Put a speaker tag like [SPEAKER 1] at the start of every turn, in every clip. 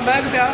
[SPEAKER 1] Bag पे आ।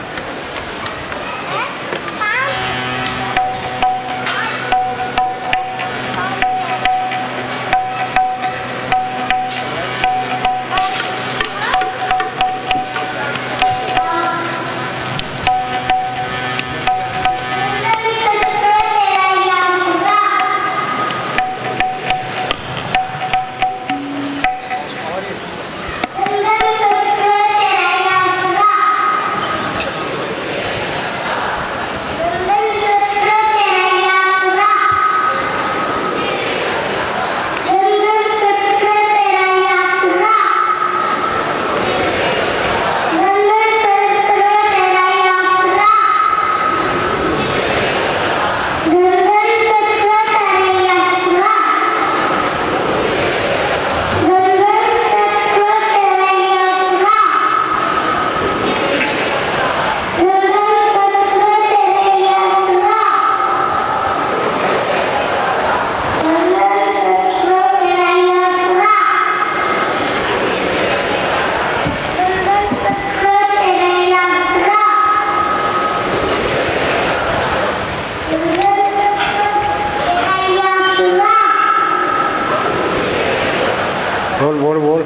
[SPEAKER 2] बोल बोल बोल।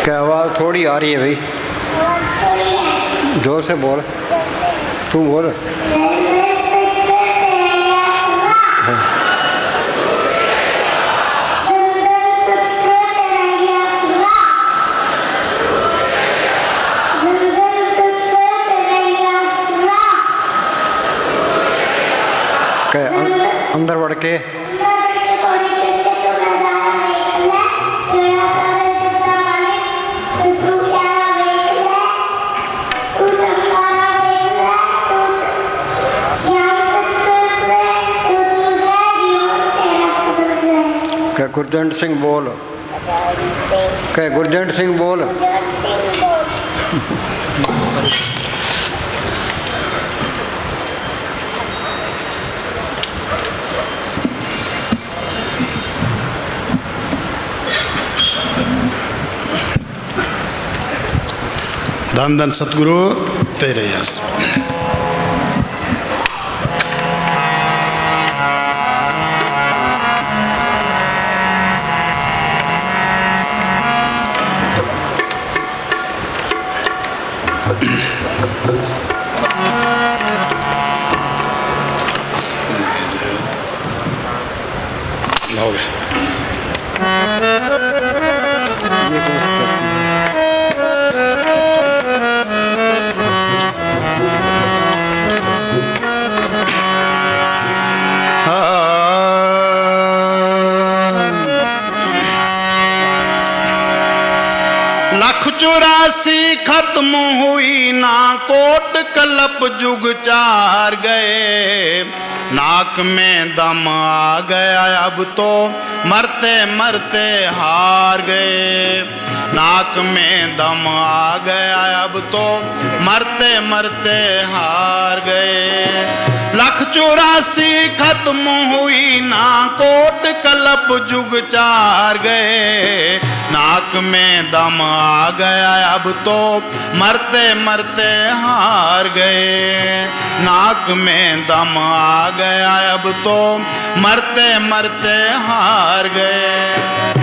[SPEAKER 2] क्या आवाज़ थोड़ी आ रही है भाई, जोर से बोल। तू बोल। क्या अंदर बढ़ के क्या गुरजंट सिंह बोल। क्या गुरजंट सिंह बोल।
[SPEAKER 3] धन धन सतगुरु तेरे आश्रम। हो गया। लख 84 खत्म हुई ना कोट कलप जुग चार गए, नाक में दम आ गया अब तो मरते मरते हार गए, नाक में दम आ गया अब तो मरते मरते हार गए। लख 84 खत्म हुई ना कोट कलप जुग चार गए, नाक में दम आ गया अब तो मरते मरते हार गए, नाक में दम आ गया अब तो मरते मरते हार गए।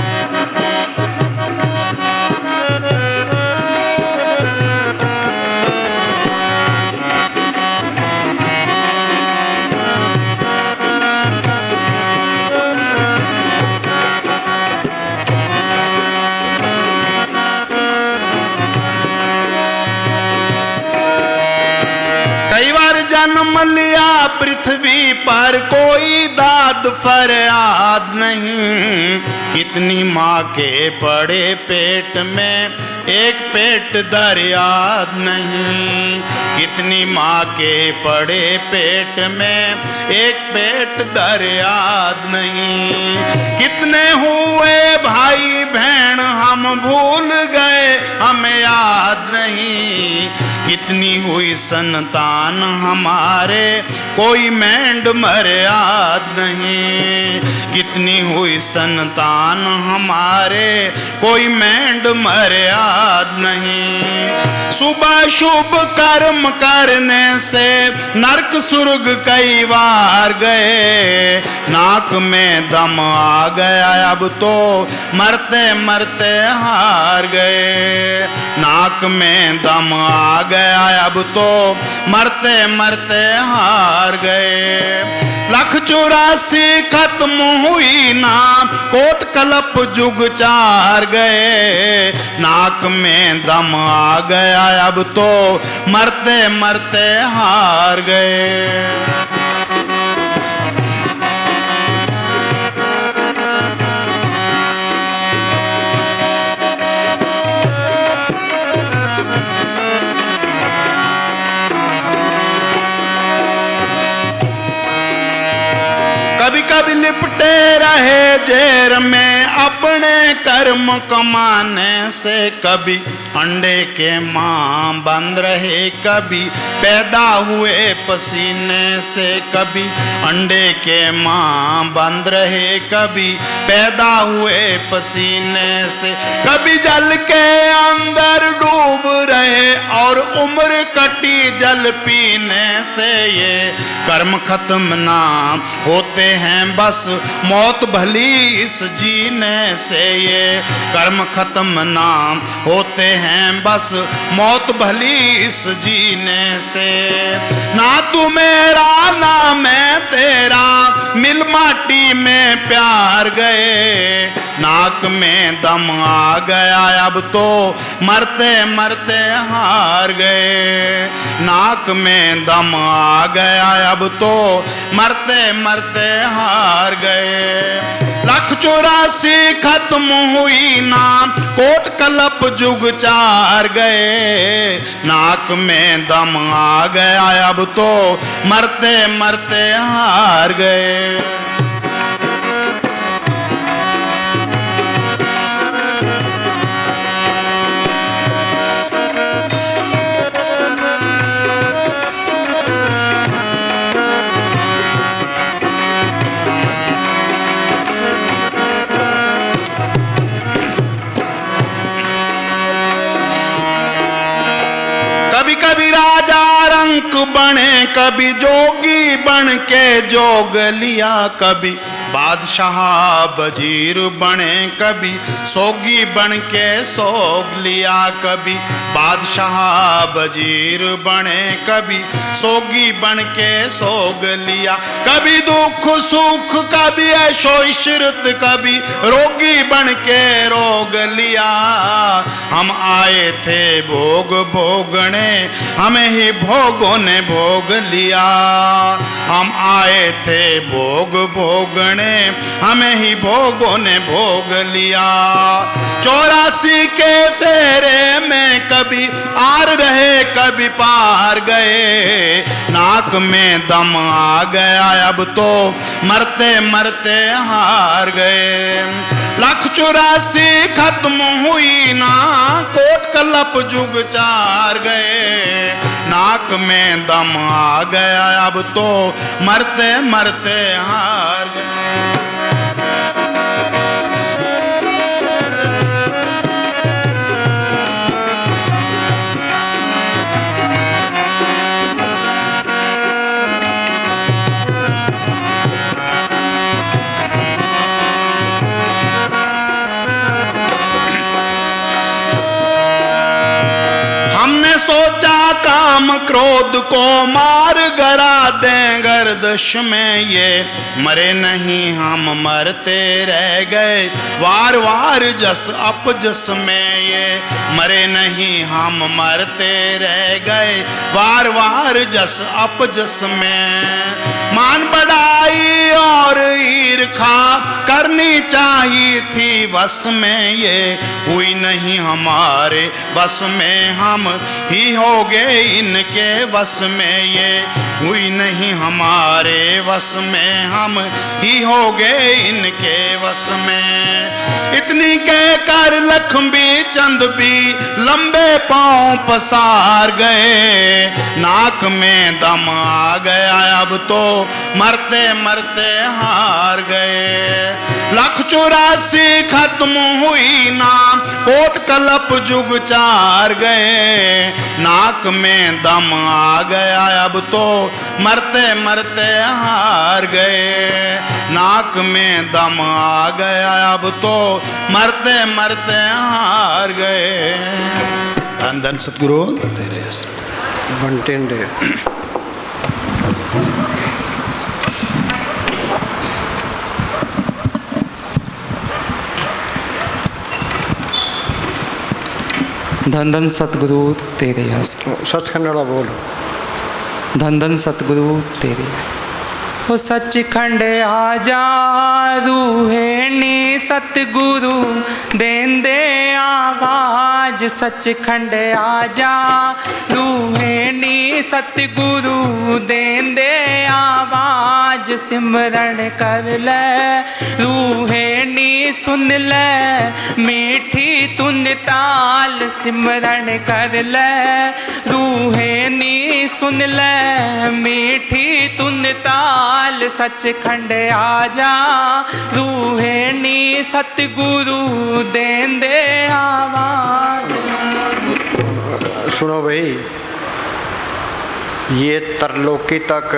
[SPEAKER 3] कई बार जन्म लिया पृथ्वी पर कोई दाद फरियाद नहीं, कितनी माँ के पड़े पेट में एक पेट दरियाद नहीं, कितनी माँ के पड़े पेट में एक पेट दरियाद नहीं, कितने हुए भाई बहन हम भूल गए हमें याद नहीं, कितनी हुई संतान हमारे कोई मेंढ मर्याद नहीं, कितनी हुई संतान हमारे कोई मेंढ मर्याद नहीं। सुबह शुभ कर्म करने से नरक सुर्ग कई बार गए, नाक में दम आ गया अब तो मरते मरते हार गए, नाक में दम आ गया अब तो मरते मरते हार गए। लख 84 खत्म हुई ना कोट कलप जुग चार गए, नाक में दम आ गया अब तो मरते मरते हार गए। कभी कभी लिपटे रहे जेर में अपने कर्म कमाने से, कभी अंडे के मां बंद रहे कभी पैदा हुए पसीने से, कभी अंडे के मां बंद रहे कभी पैदा हुए पसीने से, कभी जल के अंदर डूब रहे और उम्र कटी जल पीने से, ये कर्म खत्म ना होते हैं बस मौत भली इस जीने से, ये कर्म खत्म ना होते हैं बस मौत भली इस जीने से। ना तू मेरा ना मैं तेरा मिल माटी में प्यार गए, नाक में दम आ गया अब तो मरते मरते हार गए, नाक में दम आ गया अब तो मरते मरते हार गए। लख 84 खत्म हुई ना कोट कलप जुग चार गए, नाक में दम आ गया अब तो मरते मरते हार गए। कभी कभी राजा रंक बने कभी जोगी बन के जोग लिया, कभी बादशाह वजीर बने कभी सोगी बन के सोग लिया, कभी बादशाह वजीर बने कभी सोगी बन के सोग लिया, कभी दुख सुख कभी ऐशो इशरत कभी रोगी बन के रोग लिया। हम आए थे भोग भोगने हमें ही भोगों ने भोग लिया, हम आए थे भोग भोगने हमें ही भोगों ने भोग लिया। 84 चौरासी के फेरे में कभी आर रहे कभी पार गए, नाक में दम आ गया अब तो मरते मरते हार गए। 1,84 खत्म हुई ना, कोट कलप जुग चार गए, नाक में दम आ गया अब तो मरते मरते हार गए। सोचा काम क्रोध को मार गरा दें गर्दश में, ये मरे नहीं हम मरते रह गए वार वार जस अपजस में, ये मरे नहीं हम मरते रह गए वार वार जस अपजस में। मान बढ़ाई और ईर्खा करनी चाहिए थी बस में, ये हुई नहीं हमारे बस में, हम ही हो गए इनके बस में, ये हुई नहीं हमारे बस में, हम ही हो गए इनके बस में। इतनी कह कर लखमी चंद भी लंबे पांव पसार गए, नाक में दम आ गया अब तो मरते मरते हार गए। 1,84 खत्म हुई ना, कोट कलप जुग चार गए, नाक में दम आ गया अब तो मरते मरते हार गए, नाक में दम आ गया अब तो मरते मरते हार गए। धन धन सतगुरु तेरे
[SPEAKER 2] बंटिंडे।
[SPEAKER 1] धन धन सतगुरु तेरे आसरे।
[SPEAKER 2] सचखंड वाला बोलो।
[SPEAKER 1] धन धन सतगुरु तेरे। ओ सचखंड आजा रूहेनी सतगुरु देंदे आवाज, सचखंड आजा रूहेनी सतगुरु देंदे आवाज, सिमरन कर ले रूहेनी सुन ले मीठी तुन ताल, सिमरन कर ले रूहेनी सुन ले मीठी तुन ताल, सचखंड आजा रूहेनी सतगुरु देंदे आवाज।
[SPEAKER 2] सुनो भाई, ये तरलोकी तक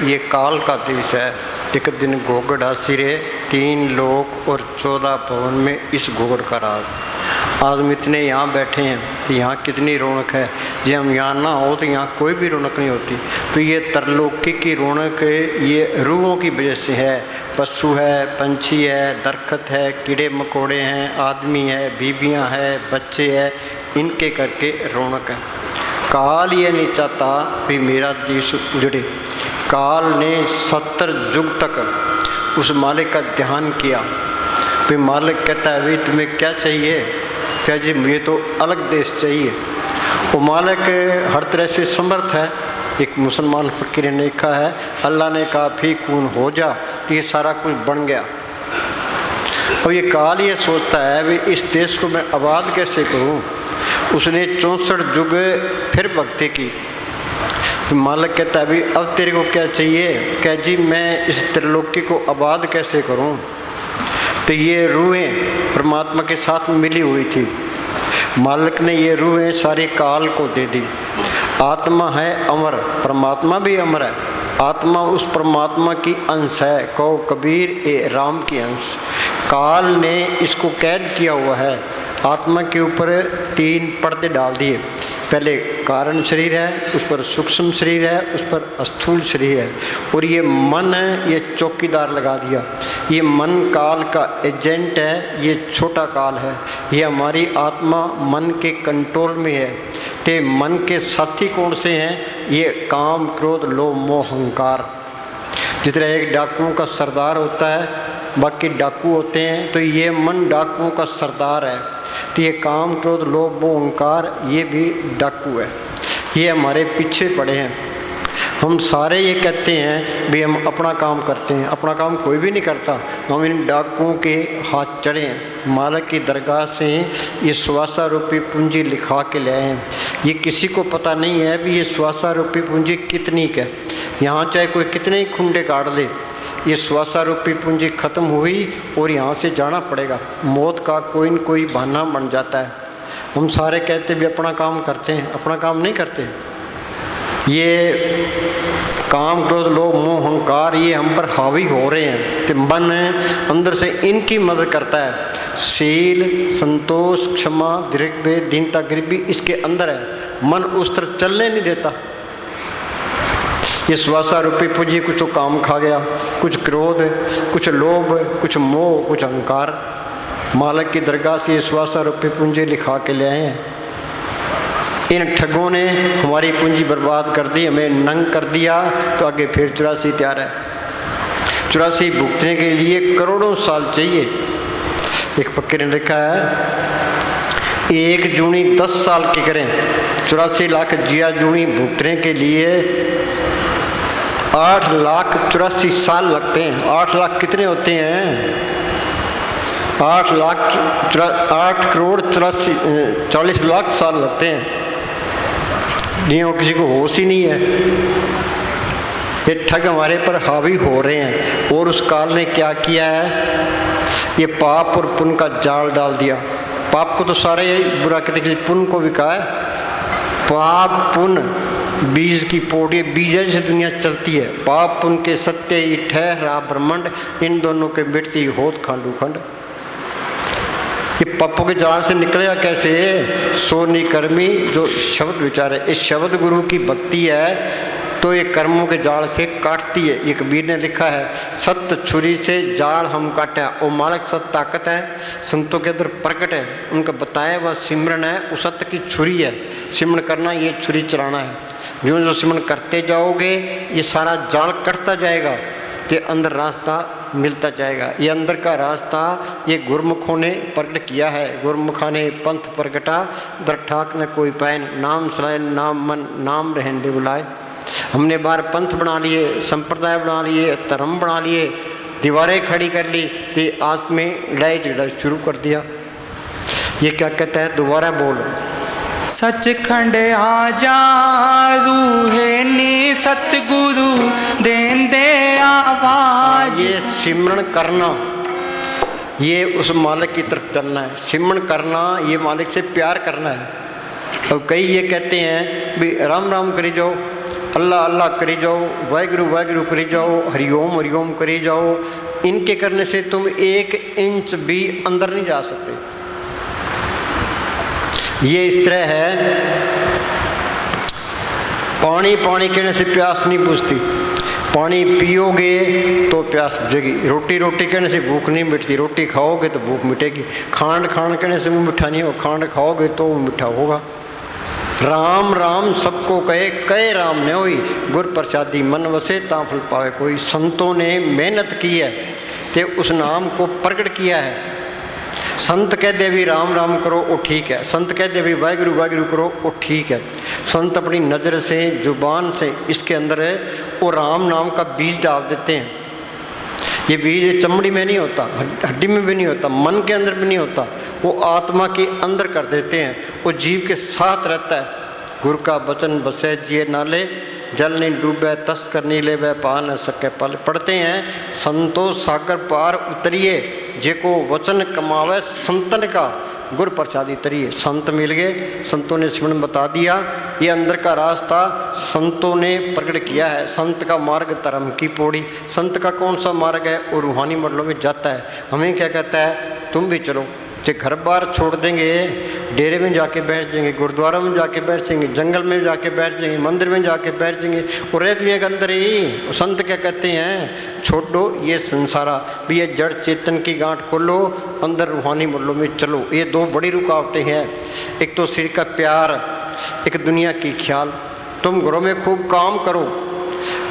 [SPEAKER 2] ये काल का देश है। एक दिन घोगड़ हासिरे 3 लोक और 14 भवन में इस घोगड़ का राज। आज हम इतने यहाँ बैठे हैं तो यहाँ कितनी रौनक है। जब हम यहाँ ना हो तो यहाँ कोई भी रौनक नहीं होती। तो ये तरलोकी की रौनक ये रूहों की वजह से है। पशु है, पंछी है, दरख्त है, कीड़े मकोड़े हैं, आदमी है, बीबियाँ हैं, बच्चे हैं, इनके करके रौनक है। काल ये नहीं चाहता भी मेरा देश उजड़े। काल ने 70 युग तक उस मालिक का ध्यान किया। फिर मालिक कहता है भाई तुम्हें क्या चाहिए? क्या जी मुझे तो अलग देश चाहिए। वो मालिक हर तरह से समर्थ है। एक मुसलमान फ़कीर ने लिखा है, अल्लाह ने कहा फी कून हो जा, तो ये सारा कुछ बन गया। और ये काल ये सोचता है भाई इस देश को मैं आबाद कैसे करूं। उसने 64 युग फिर भक्ति की। तो मालिक कहता है भाई अब तेरे को क्या चाहिए? क्या जी मैं इस त्रिलोकी को आबाद कैसे करूं। तो ये रूहें परमात्मा के साथ में मिली हुई थी। मालिक ने ये रूहें सारी काल को दे दी। आत्मा है अमर, परमात्मा भी अमर है। आत्मा उस परमात्मा की अंश है। कहो कबीर ए राम की अंश। काल ने इसको कैद किया हुआ है। आत्मा के ऊपर 3 पर्दे डाल दिए। पहले कारण शरीर है, उस पर सूक्ष्म शरीर है, उस पर स्थूल शरीर है, और ये मन है, ये चौकीदार लगा दिया। ये मन काल का एजेंट है, ये छोटा काल है। ये हमारी आत्मा मन के कंट्रोल में है। ते मन के साथी कौन से हैं? ये काम, क्रोध, लोभ, मोह, अहंकार। जिस तरह एक डाकुओं का सरदार होता है, बाकी डाकू होते हैं, तो ये मन डाकुओं का सरदार है। तो ये काम क्रोध लोभ मोह अहंकार ये भी डाकू है, ये हमारे पीछे पड़े हैं। हम सारे ये कहते हैं भी हम अपना काम करते हैं, अपना काम कोई भी नहीं करता। हम इन डाकुओं के हाथ चढ़े हैं। मालिक की दरगाह से ये स्वासा रूपी पूंजी लिखा के ले आए हैं। ये किसी को पता नहीं है भी ये स्वासा रूपी पूंजी कितनी का है। यहाँ चाहे कोई कितने ही खुंडे काट दे, ये स्वासा रूपी पूंजी ख़त्म हुई और यहाँ से जाना पड़ेगा। मौत का कोई न कोई बहाना बन जाता है। हम सारे कहते भी अपना काम करते हैं, अपना काम नहीं करते। ये काम क्रोध लोभ मोह अहंकार ये हम पर हावी हो रहे हैं, तो मन अंदर से इनकी मदद करता है। शील संतोष क्षमा दीर्घ दीनता गरीबी इसके अंदर है, मन उस तरफ चलने नहीं देता। ये स्वासा रूपी पूंजी कुछ तो काम खा गया, कुछ क्रोध, कुछ लोभ, कुछ मोह, कुछ अहंकार। मालिक की दरगाह से ये स्वासा रूपी पूंजी लिखा के ले आए हैं। इन ठगों ने हमारी पूंजी बर्बाद कर दी, हमें नंग कर दिया, तो आगे फिर 84 तैयार है। 84 भुगतने के लिए करोड़ों साल चाहिए। एक फकीर ने लिखा है 1 जूनी 10 साल की करें, 84 लाख जिया जूनी भुगतने के लिए 8 लाख 84 साल लगते हैं। 8 लाख कितने होते हैं? 8 करोड़ 40 लाख साल लगते हैं। जिन्हों किसी को होश ही नहीं है। ये ठग हमारे पर हावी हो रहे हैं। और उस काल ने क्या किया है? ये पाप और पुण्य का जाल डाल दिया। पाप को तो सारे बुरा कहते, किसी पुण्य को भी कहा है। पाप पुण्य बीज की पौड़ी, बीज से दुनिया चलती है। पाप पुण्य के सत्य ही ठहरा ब्रह्मांड, इन दोनों के मिटती होत खांडू खंड। ये पापों के जाल से निकलेगा कैसे? सोनी कर्मी जो शब्द विचारे, इस शब्द गुरु की भक्ति है तो ये कर्मों के जाल से काटती है। ये कबीर ने लिखा है, सत्य छुरी से जाल हम काटे। वो मालिक सत्य ताकत है, संतों के अंदर प्रकट है, उनका बताया वह सिमरन है। उस सत्य की छुरी है, सिमरन करना, ये छुरी चलाना है। जो जो सिमरन करते जाओगे ये सारा जाल कटता जाएगा, ते अंदर रास्ता मिलता जाएगा। ये अंदर का रास्ता ये गुरमुखों ने प्रकट किया है। गुरमुखा ने पंथ प्रकटा, दर ठाक न कोई पैन, नाम सलाए नाम मन, नाम रहने बुलाए। हमने बार पंथ बना लिए, संप्रदाय बना लिए, धर्म बना लिए, दीवारें खड़ी कर ली, तो आज में लड़ाई झगड़ा शुरू कर दिया। ये क्या कहता है? दोबारा बोलो।
[SPEAKER 1] सचखंड आजा रूहे नी सतगुरु दें दे आवाज।
[SPEAKER 2] ये सिमरन करना, ये उस मालिक की तरफ चलना है। सिमरन करना ये मालिक से प्यार करना है। और कई ये कहते हैं भी राम राम करी जाओ, अल्लाह अल्लाह करी जाओ, वाहिगुरु वाहिगुरु करी जाओ, हरिओम हरिओम करी जाओ। इनके करने से तुम 1 इंच भी अंदर नहीं जा सकते। ये इस तरह है, पानी पानी कहने से प्यास नहीं बुझती, पानी पियोगे तो प्यास बुझेगी। रोटी रोटी कहने से भूख नहीं मिटती, रोटी खाओगे तो भूख मिटेगी। खांड खांड कहने से मुँह मिठा नहीं हो, खांड खाओगे तो मिठा होगा। राम राम सबको कहे, कहे राम ने होई, गुर प्रसादी मन वसे ता फल पावे कोई। संतों ने मेहनत की है तो उस नाम को प्रकट किया है। संत कह दे भी राम राम करो वो ठीक है, संत कह दे भी वाहिगुरु वाहिगुरु करो वो ठीक है। संत अपनी नज़र से जुबान से इसके अंदर है वो राम नाम का बीज डाल देते हैं। ये बीज चमड़ी में नहीं होता, हड्डी में भी नहीं होता, मन के अंदर भी नहीं होता, वो आत्मा के अंदर कर देते हैं। वो जीव के साथ रहता है। गुरु का वचन बसे जिए नाले, जल नहीं डूबे तस्कर नहीं ले वह पा न सके पल। पढ़ते हैं, संतो सागर पार उतरिए, जेको वचन कमावे संतन का, गुर प्रसादी तरिए। संत मिल गए, संतों ने सिमरन बता दिया। ये अंदर का रास्ता संतों ने प्रकट किया है। संत का मार्ग धर्म की पौड़ी। संत का कौन सा मार्ग है? वो रूहानी मंडलों में जाता है। हमें क्या कहता है? तुम भी चलो। कि घर बार छोड़ देंगे, डेरे में जाके बैठ जाएंगे, गुरुद्वारा में जाके बैठ जाएंगे, जंगल में जाके बैठ जाएंगे, मंदिर में जाके बैठ जाएंगे और रह दुनिया के अंदर ही। संत क्या कहते हैं? छोड़ो ये संसारा, भी ये जड़ चेतन की गांठ खोलो, अंदर रूहानी मंडलों में चलो। ये 2 बड़ी रुकावटें हैं। एक तो शरीर का प्यार, एक दुनिया की ख्याल। तुम घरों में खूब काम करो,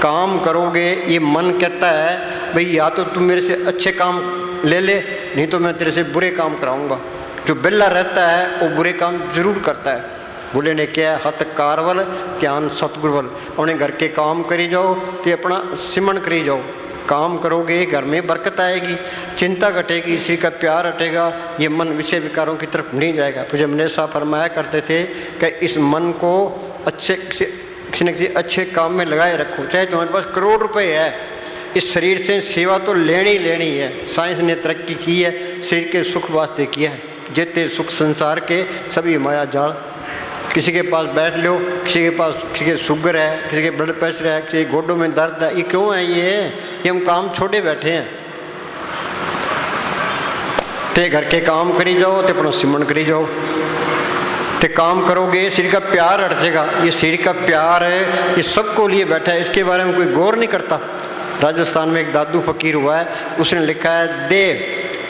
[SPEAKER 2] काम करोगे ये मन कहता है भाई या तो तुम मेरे से अच्छे काम ले ले, नहीं तो मैं तेरे से बुरे काम कराऊंगा। जो बिल्ला रहता है वो बुरे काम जरूर करता है। बोले ने क्या हथ कारवल ध्यान सतगुरवल, उन्हें घर के काम करी जाओ तो अपना सिमरन करी जाओ। काम करोगे घर में बरकत आएगी, चिंता घटेगी, इसी का प्यार हटेगा, ये मन विषय विकारों की तरफ नहीं जाएगा। फिर जब हमने साहब फरमाया करते थे कि इस मन को अच्छे किसी न किसी अच्छे काम में लगाए रखो। चाहे तुम्हारे पास करोड़ रुपए है, इस शरीर से सेवा तो लेनी लेनी है। साइंस ने तरक्की की है, शरीर के सुख वास्ते किया है। जितने सुख संसार के सभी माया जाल। किसी के पास बैठ लो, किसी के पास किसी के शुगर है, किसी के ब्लड प्रेशर है, किसी के गोडों में दर्द है। ये क्यों है? ये हम काम छोड़े बैठे हैं। ते घर के काम करी जाओ, तो अपना सिमरन करी जाओ, ते काम करोगे शरीर का प्यार हट जाएगा। ये शरीर का प्यार है, ये सबको लिए बैठा है, इसके बारे में कोई गौर नहीं करता। राजस्थान में एक दादू फकीर हुआ है, उसने लिखा है दे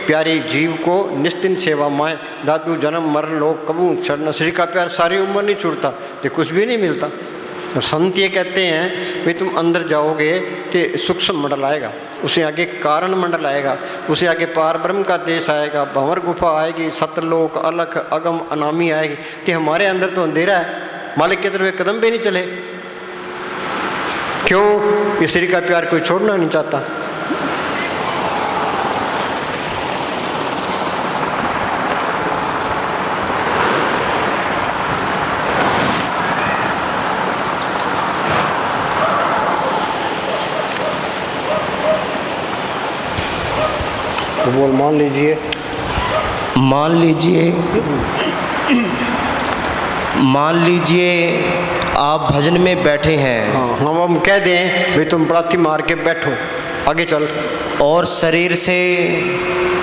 [SPEAKER 2] प्यारी जीव को निस्तिन सेवा माए, दादू जन्म मरण लोग कबू छड़ना। शरीर का प्यार सारी उम्र नहीं छूटता, तो कुछ भी नहीं मिलता। और संत ये कहते हैं भाई तुम अंदर जाओगे तो सूक्ष्म मंडल आएगा, उसे आगे कारण मंडल आएगा, उसे आगे पार ब्रह्म का देश आएगा, भंवर गुफा आएगी, सतलोक अलख अगम अनामी आएगी। तो हमारे अंदर तो अंधेरा है, मालिक की तरफ कदम भी नहीं चले। क्यों? ये शरीर का प्यार कोई छोड़ना नहीं चाहता। बोल मान लीजिए
[SPEAKER 4] आप भजन में बैठे हैं।
[SPEAKER 2] हाँ, हम कह दें भाई तुम प्रार्थी मार के बैठो, आगे चल।
[SPEAKER 4] और शरीर से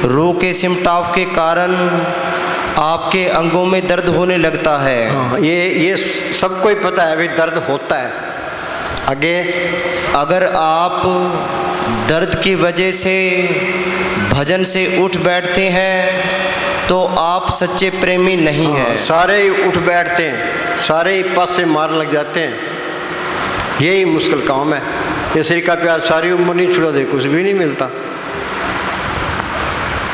[SPEAKER 4] रूह के सिमटाव के कारण आपके अंगों में दर्द होने लगता है।
[SPEAKER 2] हाँ, ये सबको ही पता है भाई दर्द होता है। आगे
[SPEAKER 4] अगर आप दर्द की वजह से भजन से उठ बैठते हैं तो आप सच्चे प्रेमी नहीं हैं।
[SPEAKER 2] सारे ही उठ बैठते हैं, सारे ही पास से मारने लग जाते हैं, यही मुश्किल काम है। ये शरीर का प्यार सारी उम्र नहीं छुड़ा दे, कुछ भी नहीं मिलता।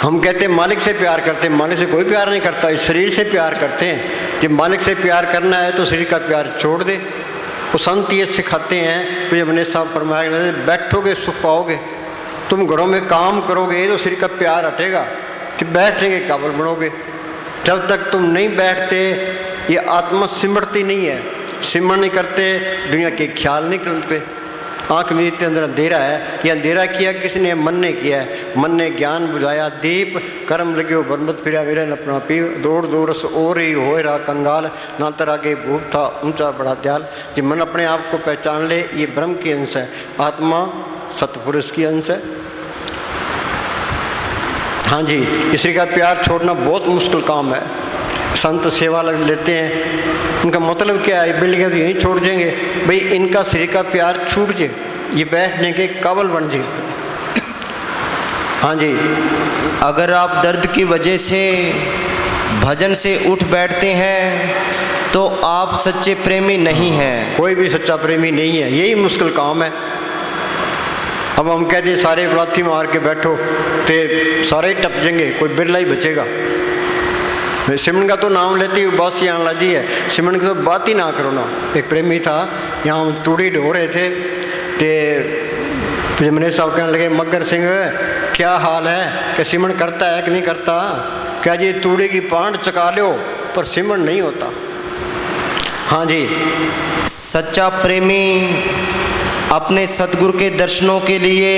[SPEAKER 2] हम कहते हैं मालिक से प्यार करते हैं, मालिक से कोई प्यार नहीं करता, इस शरीर से प्यार करते हैं। जब मालिक से प्यार करना है तो शरीर का प्यार छोड़ दे। वो संत ये सिखाते हैं, तो जब अपने साहब फरमाया बैठोगे सुख पाओगे। तुम घरों में काम करोगे तो शरीर का प्यार हटेगा, तो बैठने के काबिल बनोगे। जब तक तुम नहीं बैठते ये आत्मा सिमरती नहीं है, सिमरण नहीं करते, दुनिया के ख्याल नहीं करते। आँख में इतने अंदर अंधेरा है, ये अंधेरा किया किसने? मन ने किया है। मन ने ज्ञान बुझाया दीप, कर्म लगे हो बरमत फिरा मेरे अपना पी, दौड़ दौरस और ही हो रहा कंगाल, ना तरह के भूप था ऊंचा बड़ा दयाल। जब मन अपने आप को पहचान ले ये ब्रह्म की अंश है, आत्मा सतपुरुष की अंश है। हाँ जी, किसी का प्यार छोड़ना बहुत मुश्किल काम है। संत सेवा लग लेते हैं, उनका मतलब क्या है? बिल्डिंग तो यहीं छोड़ देंगे भाई, इनका शरीर का प्यार छूट जाए, ये बैठने के काबिल बन जाए। हाँ जी,
[SPEAKER 4] अगर आप दर्द की वजह से भजन से उठ बैठते हैं तो आप सच्चे प्रेमी नहीं हैं।
[SPEAKER 2] कोई भी सच्चा प्रेमी नहीं है, यही मुश्किल काम है। अब हम कहते सारे लाठी मार के बैठो तो सारे टप जाएंगे, कोई बिरला ही बचेगा। सिमरन का तो नाम लेती हूँ, बस यहाँ लाजी है, सिमरन की तो बात ही ना करो ना। एक प्रेमी था, यहाँ हम तूड़ी ढो रहे थे, तो जमने साहब कहने लगे मगर सिंह क्या हाल है, क्या सिमरन करता है कि नहीं करता? क्या जी तूड़ी की पांड चका लो पर सिमरन नहीं होता। हाँ जी,
[SPEAKER 4] सच्चा प्रेमी अपने सतगुरु के दर्शनों के लिए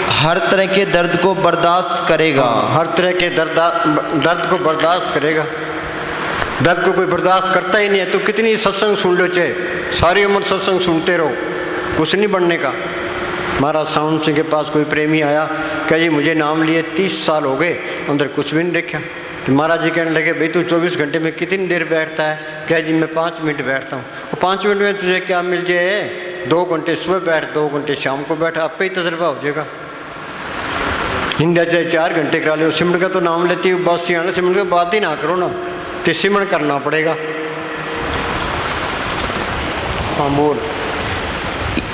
[SPEAKER 4] हर तरह के दर्द को बर्दाश्त करेगा।
[SPEAKER 2] हर तरह के दर्द को बर्दाश्त करेगा। दर्द को कोई बर्दाश्त करता ही नहीं है तो कितनी सत्संग सुन लो, चाहे सारी उम्र सत्संग सुनते रहो, कुछ नहीं बनने का। महाराज सावन सिंह के पास कोई प्रेमी आया, क्या जी मुझे नाम लिए 30 साल हो गए, अंदर कुछ भी नहीं देखा। तो महाराज जी कहने लगे भाई तू 24 घंटे में कितनी देर बैठता है? क्या जी मैं 5 मिनट बैठता हूँ। और 5 मिनट में तुझे क्या मिल जाए? 2 घंटे सुबह बैठ, 2 घंटे शाम को बैठ, आपका ही तजर्बा हो जाएगा। निंदा चाहे 4 घंटे करा लो। सिमरन का तो नाम लेती हूँ, बस यहाँ सिमरन की बात ही ना करो ना, तो सिमरन करना पड़ेगा। हाँ बोल।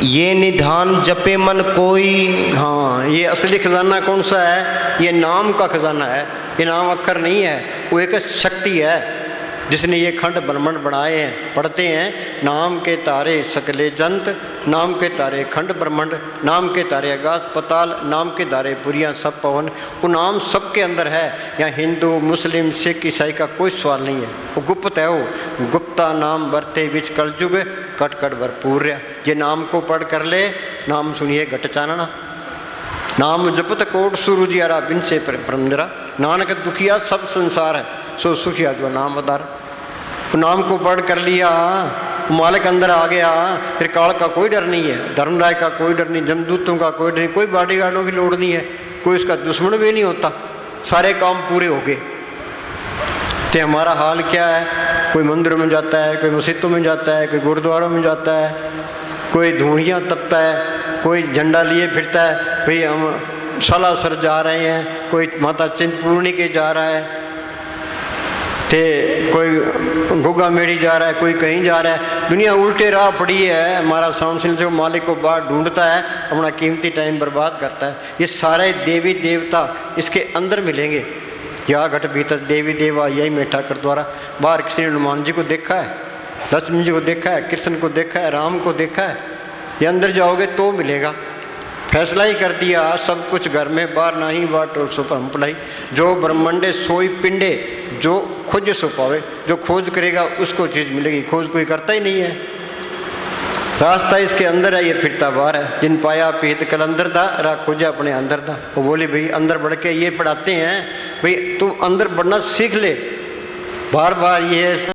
[SPEAKER 4] ये निधान जपे मन कोई।
[SPEAKER 2] हाँ, ये असली खजाना कौन सा है? ये नाम का खजाना है, ये नाम अक्खर नहीं है। वो एक शक्ति है जिसने ये खंड ब्रह्मांड बनाए हैं। पढ़ते हैं नाम के तारे सकले जंत, नाम के तारे खंड ब्रह्मांड, नाम के तारे आकाश पताल, नाम के तारे पुरियाँ सब पवन। वो नाम सबके अंदर है। यहाँ हिंदू मुस्लिम सिख ईसाई का कोई सवाल नहीं है, वो गुप्त है। वो गुप्ता नाम बरते बिच कलयुग कट कट भरपूर। ये नाम को पढ़ कर ले, नाम सुनिए घट चानना, नाम जपत कोट सूरुजियारा बिन से परमंदरा, नानक दुखिया सब संसार है सो सुखिया जो नाम अदार। नाम को पढ़ कर लिया, मालिक अंदर आ गया, फिर काल का कोई डर नहीं है, धर्मराय का कोई डर नहीं, जमदूतों का कोई डर नहीं, कोई बॉडीगार्डों की लोड़ नहीं है, कोई उसका दुश्मन भी नहीं होता, सारे काम पूरे हो गए। तो हमारा हाल क्या है? कोई मंदिरों में जाता है, कोई मस्जिदों में जाता है, कोई गुरुद्वारों में जाता है, कोई धूणियाँ तपता है, कोई झंडा लिए फिरता है, भाई हम सालासर जा रहे हैं, कोई माता चिंतपूर्णी के जा रहा है, ते कोई गुगा मेड़ी जा रहा है, कोई कहीं जा रहा है। दुनिया उल्टे राह पड़ी है। हमारा सामने से मालिक को बाहर ढूंढता है, अपना कीमती टाइम बर्बाद करता है। ये सारे देवी देवता इसके अंदर मिलेंगे। या घट भीतर देवी देवा यही में ठाकर द्वारा। बाहर किसी ने हनुमान जी को देखा है, लक्ष्मण जी को देखा है, कृष्ण को देखा है, राम को देखा है? ये अंदर जाओगे तो मिलेगा। फैसला ही कर दिया सब कुछ घर में, बाहर नहीं बाट और सो परम पढ़ाई। जो ब्रह्मंडे सोई पिंडे, जो खोज सो पावे। जो खोज करेगा उसको चीज़ मिलेगी, खोज कोई करता ही नहीं है। रास्ता इसके अंदर है, ये फिरता बाहर है। जिन पाया पीत कल अंदर था, रा खोजा अपने अंदर था। वो बोले भाई अंदर बढ़ के ये पढ़ाते हैं, भाई तू अंदर बढ़ना सीख ले। बार बार ये